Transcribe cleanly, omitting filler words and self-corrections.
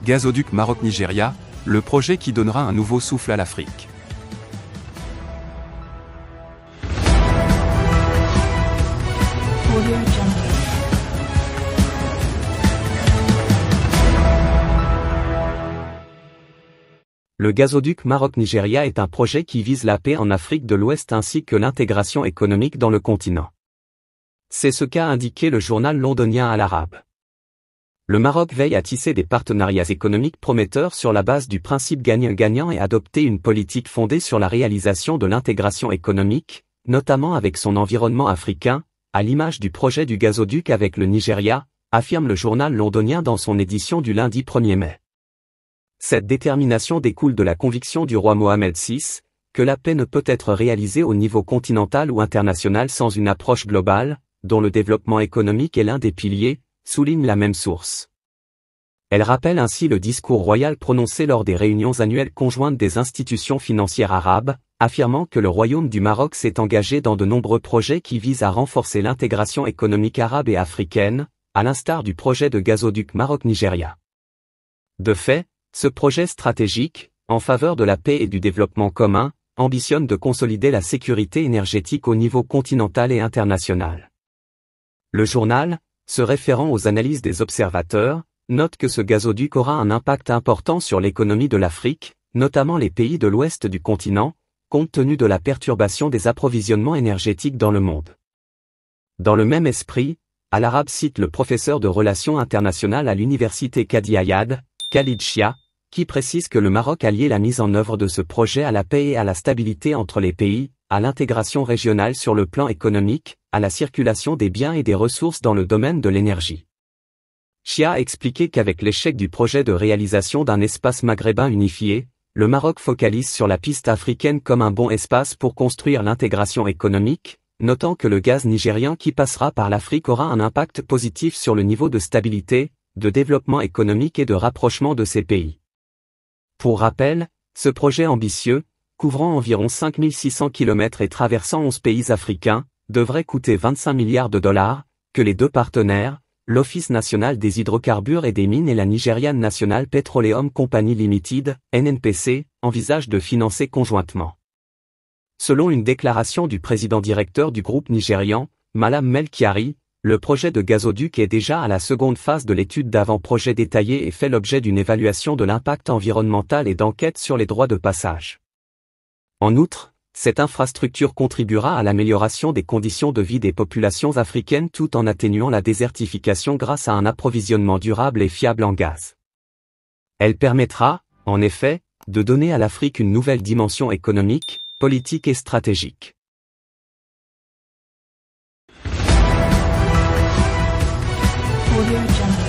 Gazoduc Maroc-Nigeria, le projet qui donnera un nouveau souffle à l'Afrique. Le gazoduc Maroc-Nigeria est un projet qui vise la paix en Afrique de l'Ouest ainsi que l'intégration économique dans le continent. C'est ce qu'a indiqué le journal londonien Al Arab. Le Maroc veille à tisser des partenariats économiques prometteurs sur la base du principe gagnant-gagnant et adopter une politique fondée sur la réalisation de l'intégration économique, notamment avec son environnement africain, à l'image du projet du gazoduc avec le Nigeria, affirme le journal londonien dans son édition du lundi 1er mai. Cette détermination découle de la conviction du roi Mohamed VI, que la paix ne peut être réalisée au niveau continental ou international sans une approche globale, dont le développement économique est l'un des piliers, souligne la même source. Elle rappelle ainsi le discours royal prononcé lors des réunions annuelles conjointes des institutions financières arabes, affirmant que le Royaume du Maroc s'est engagé dans de nombreux projets qui visent à renforcer l'intégration économique arabe et africaine, à l'instar du projet de gazoduc Maroc-Nigeria. De fait, ce projet stratégique, en faveur de la paix et du développement commun, ambitionne de consolider la sécurité énergétique au niveau continental et international. Le journal, se référant aux analyses des observateurs, note que ce gazoduc aura un impact important sur l'économie de l'Afrique, notamment les pays de l'ouest du continent, compte tenu de la perturbation des approvisionnements énergétiques dans le monde. Dans le même esprit, Al Arab cite le professeur de relations internationales à l'université Qadi Ayad, Khalid Chia, qui précise que le Maroc a lié la mise en œuvre de ce projet à la paix et à la stabilité entre les pays, à l'intégration régionale sur le plan économique, à la circulation des biens et des ressources dans le domaine de l'énergie. Chia a expliqué qu'avec l'échec du projet de réalisation d'un espace maghrébin unifié, le Maroc focalise sur la piste africaine comme un bon espace pour construire l'intégration économique, notant que le gaz nigérien qui passera par l'Afrique aura un impact positif sur le niveau de stabilité, de développement économique et de rapprochement de ces pays. Pour rappel, ce projet ambitieux, couvrant environ 5600 km et traversant 11 pays africains, devrait coûter 25 milliards de dollars, que les deux partenaires, l'Office national des hydrocarbures et des mines et la Nigerian National Petroleum Company Limited, NNPC, envisagent de financer conjointement. Selon une déclaration du président directeur du groupe nigérian, Malam Melchiari, le projet de gazoduc est déjà à la seconde phase de l'étude d'avant-projet détaillée et fait l'objet d'une évaluation de l'impact environnemental et d'enquête sur les droits de passage. En outre, cette infrastructure contribuera à l'amélioration des conditions de vie des populations africaines tout en atténuant la désertification grâce à un approvisionnement durable et fiable en gaz. Elle permettra, en effet, de donner à l'Afrique une nouvelle dimension économique, politique et stratégique. Audio Jungle.